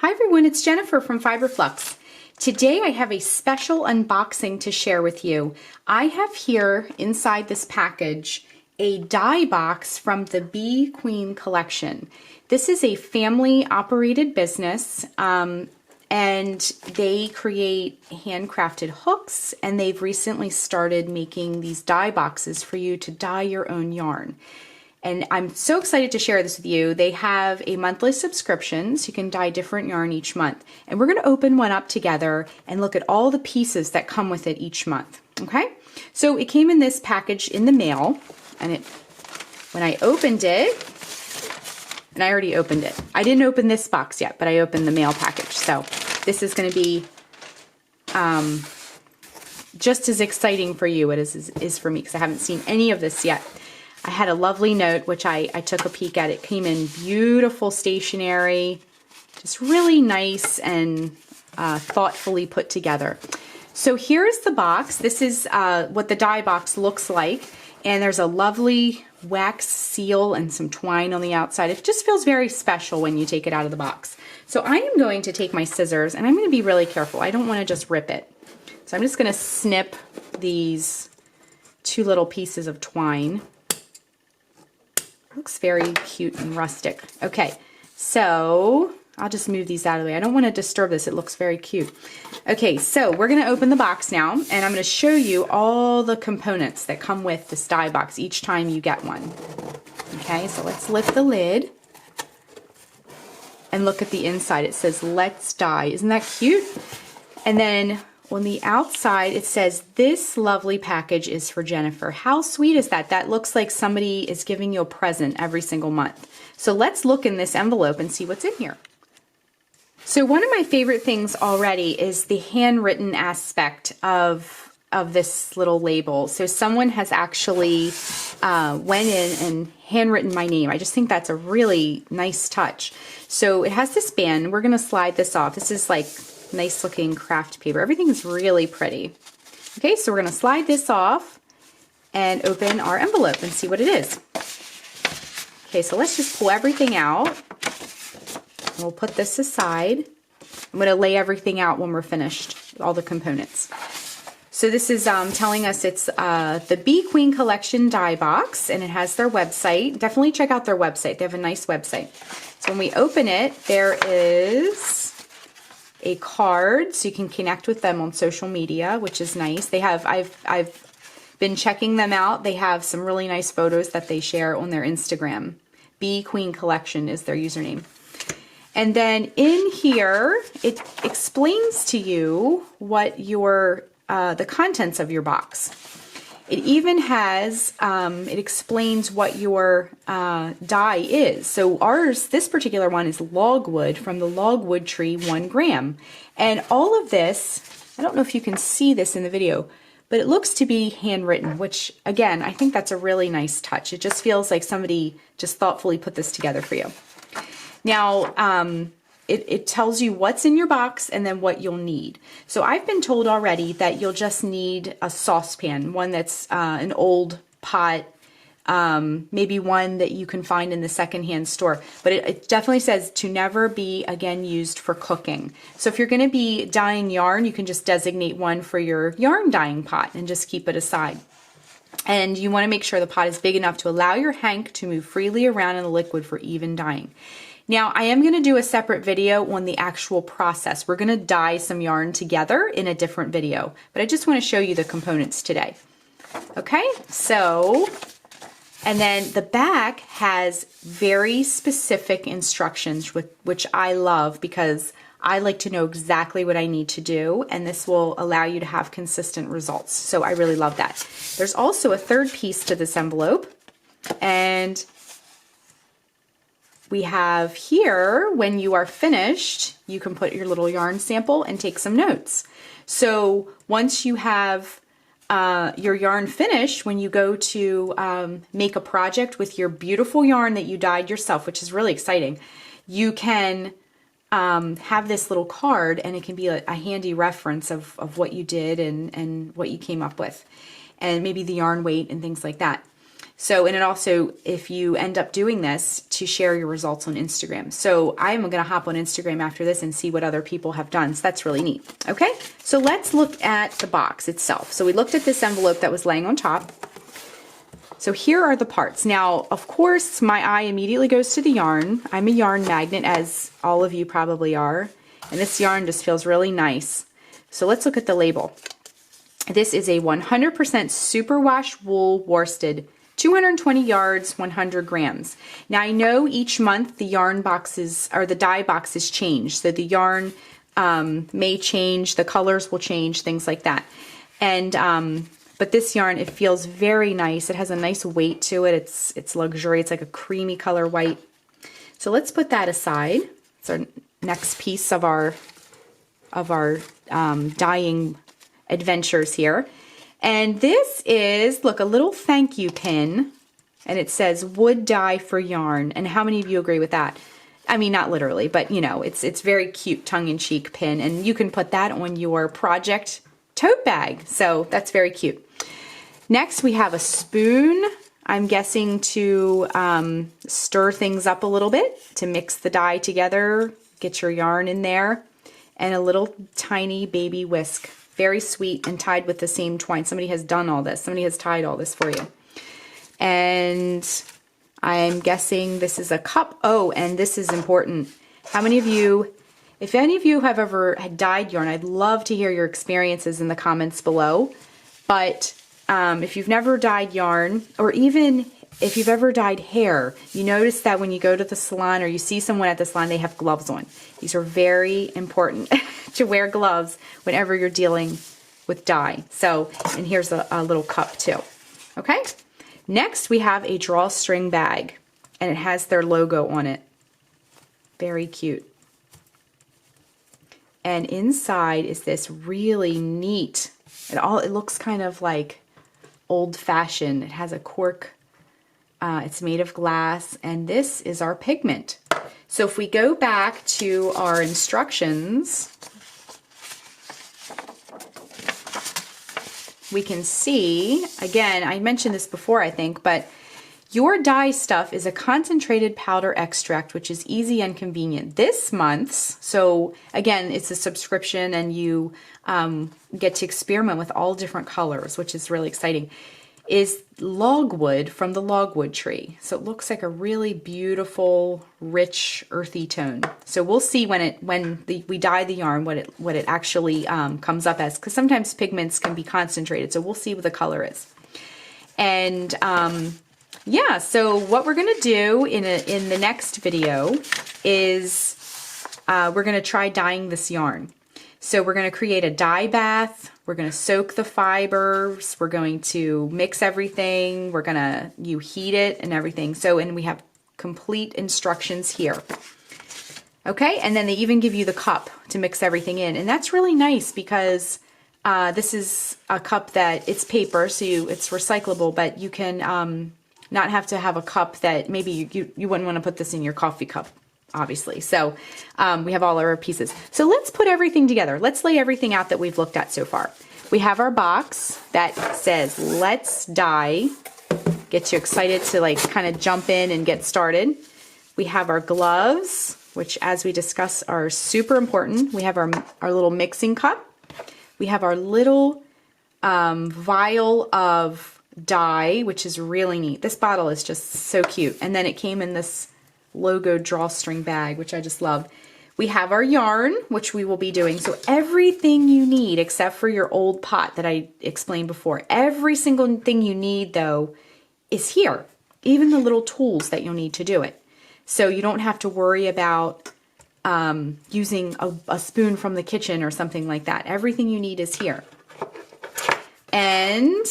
Hi everyone, it's Jennifer from Fiberflux. Today I have a special unboxing to share with you. I have here inside this package a die box from the BQueen Collection. This is a family operated business and they create handcrafted hooks, and they've recently started making these die boxes for you to dye your own yarn. And I'm so excited to share this with you. They have a monthly subscription, so you can dye different yarn each month. And we're gonna open one up together and look at all the pieces that come with it each month, okay? So it came in this package in the mail, and when I opened it, and I already opened it. I didn't open this box yet, but I opened the mail package. So this is gonna be just as exciting for you as it is for me, because I haven't seen any of this yet. I had a lovely note, which I took a peek at. It came in beautiful stationery, just really nice and thoughtfully put together. So here's the box. This is what the die box looks like. And there's a lovely wax seal and some twine on the outside. It just feels very special when you take it out of the box. So I am going to take my scissors, and I'm going to be really careful. I don't want to just rip it. So I'm just going to snip these two little pieces of twine. Looks very cute and rustic. Okay, so I'll just move these out of the way. I don't want to disturb this. It looks very cute. Okay, so we're going to open the box now, and I'm going to show you all the components that come with this die box each time you get one. Okay, so let's lift the lid and look at the inside. It says, "Let's Dye." Isn't that cute? And then on the outside, it says, "This lovely package is for Jennifer." How sweet is that? That looks like somebody is giving you a present every single month. So let's look in this envelope and see what's in here. So one of my favorite things already is the handwritten aspect of this little label. So someone has actually went in and handwritten my name. I just think that's a really nice touch. So it has this band. We're going to slide this off. This is like nice looking craft paper. Everything is really pretty. Okay, so we're going to slide this off and open our envelope and see what it is. Okay, so let's just pull everything out. We'll put this aside. I'm going to lay everything out when we're finished, all the components. So this is telling us it's the BQueen Collection die box, and it has their website. Definitely check out their website. They have a nice website. So when we open it, there is a card, so you can connect with them on social media, which is nice. They have, I've been checking them out. They have some really nice photos that they share on their Instagram. BQueen Collection is their username. And then in here, it explains to you what your the contents of your box. It even has, it explains what your dye is. So ours, this particular one is logwood from the logwood tree, 1 gram. And all of this, I don't know if you can see this in the video, but it looks to be handwritten, which again, I think that's a really nice touch. It just feels like somebody just thoughtfully put this together for you. Now, it tells you what's in your box and then what you'll need. So I've been told already that you'll just need a saucepan, one that's an old pot, maybe one that you can find in the secondhand store. But it definitely says to never be again used for cooking. So if you're going to be dyeing yarn, you can just designate one for your yarn dyeing pot and just keep it aside. And you want to make sure the pot is big enough to allow your hank to move freely around in the liquid for even dyeing. Now, I am going to do a separate video on the actual process. We're going to dye some yarn together in a different video, but I just want to show you the components today. Okay, so, and then the back has very specific instructions, which I love because I like to know exactly what I need to do, and this will allow you to have consistent results. So I really love that. There's also a third piece to this envelope, and we have here, when you are finished, you can put your little yarn sample and take some notes. So once you have your yarn finished, when you go to make a project with your beautiful yarn that you dyed yourself, which is really exciting, you can have this little card, and it can be a handy reference of what you did and what you came up with, and maybe the yarn weight and things like that. So, and it also, if you end up doing this, to share your results on Instagram. So I'm going to hop on Instagram after this and see what other people have done. So that's really neat. Okay, so let's look at the box itself. So we looked at this envelope that was laying on top. So here are the parts. Now, of course, my eye immediately goes to the yarn. I'm a yarn magnet, as all of you probably are. And this yarn just feels really nice. So let's look at the label. This is a 100% superwash wool worsted, 220 yards, 100 grams. Now I know each month the yarn boxes, or the dye boxes change. So the yarn may change, the colors will change, things like that. And, but this yarn, it feels very nice. It has a nice weight to it. It's luxury. It's like a creamy color white. So let's put that aside. It's our next piece of our dyeing adventures here. And this is, look, a little thank you pin, and it says would dye for yarn. And how many of you agree with that? I mean, not literally, but you know, it's very cute tongue-in-cheek pin, and you can put that on your project tote bag. So that's very cute. Next, we have a spoon. I'm guessing to stir things up a little bit, to mix the dye together, get your yarn in there, and a little tiny baby whisk. Very sweet and tied with the same twine. Somebody has done all this. Somebody has tied all this for you. And I'm guessing this is a cup. Oh, and this is important. How many of you, if any of you have ever had dyed yarn, I'd love to hear your experiences in the comments below. But if you've never dyed yarn, or even if you've ever dyed hair, you notice that when you go to the salon or you see someone at the salon, they have gloves on. These are very important to wear gloves whenever you're dealing with dye. So, and here's a little cup too. Okay. Next, we have a drawstring bag, and it has their logo on it. Very cute. And inside is this really neat, it looks kind of like old-fashioned. It has a cork. It's made of glass, and this is our pigment. So if we go back to our instructions, we can see, again, I mentioned this before, I think, but your dye stuff is a concentrated powder extract, which is easy and convenient. This month's, so again, it's a subscription, and you get to experiment with all different colors, which is really exciting, is logwood from the logwood tree. So it looks like a really beautiful, rich, earthy tone. So we'll see when we dye the yarn what it actually comes up as, because sometimes pigments can be concentrated. So we'll see what the color is. And yeah, so what we're gonna do in the next video is we're gonna try dyeing this yarn. So we're going to create a dye bath. We're going to soak the fibers. We're going to mix everything. We're going to heat it and everything. So, and we have complete instructions here. Okay, and then they even give you the cup to mix everything in. And that's really nice because this is a cup that it's paper, so it's recyclable, but you can not have to have a cup that maybe you wouldn't want to put this in your coffee cup, obviously. So we have all our pieces. So let's put everything together. Let's lay everything out that we've looked at so far. We have our box that says, let's dye. Get you excited to like kind of jump in and get started. We have our gloves, which as we discussed are super important. We have our little mixing cup. We have our little vial of dye, which is really neat. This bottle is just so cute. And then it came in this logo drawstring bag, which I just love. We have our yarn, which we will be doing. So everything you need, except for your old pot that I explained before, every single thing you need though is here. Even the little tools that you'll need to do it. So you don't have to worry about using a spoon from the kitchen or something like that. Everything you need is here. And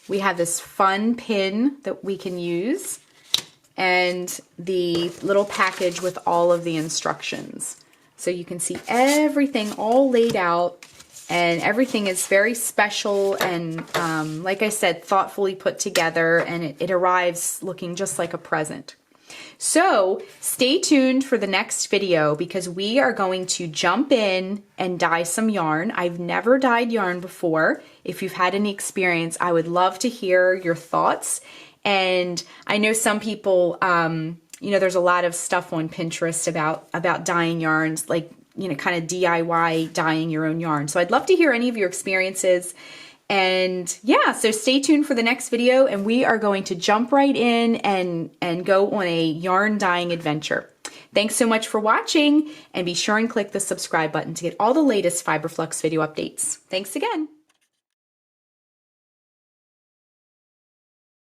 we have this fun pin that we can use, and the little package with all of the instructions. So you can see everything all laid out, and everything is very special and, like I said, thoughtfully put together, and it arrives looking just like a present. So stay tuned for the next video because we are going to jump in and dye some yarn. I've never dyed yarn before. If you've had any experience, I would love to hear your thoughts. And I know some people, you know, there's a lot of stuff on Pinterest about dyeing yarns, like, you know, kind of DIY dyeing your own yarn. So I'd love to hear any of your experiences. And yeah, so stay tuned for the next video, and we are going to jump right in and go on a yarn dyeing adventure. Thanks so much for watching, and be sure and click the subscribe button to get all the latest Fiberflux video updates. Thanks again.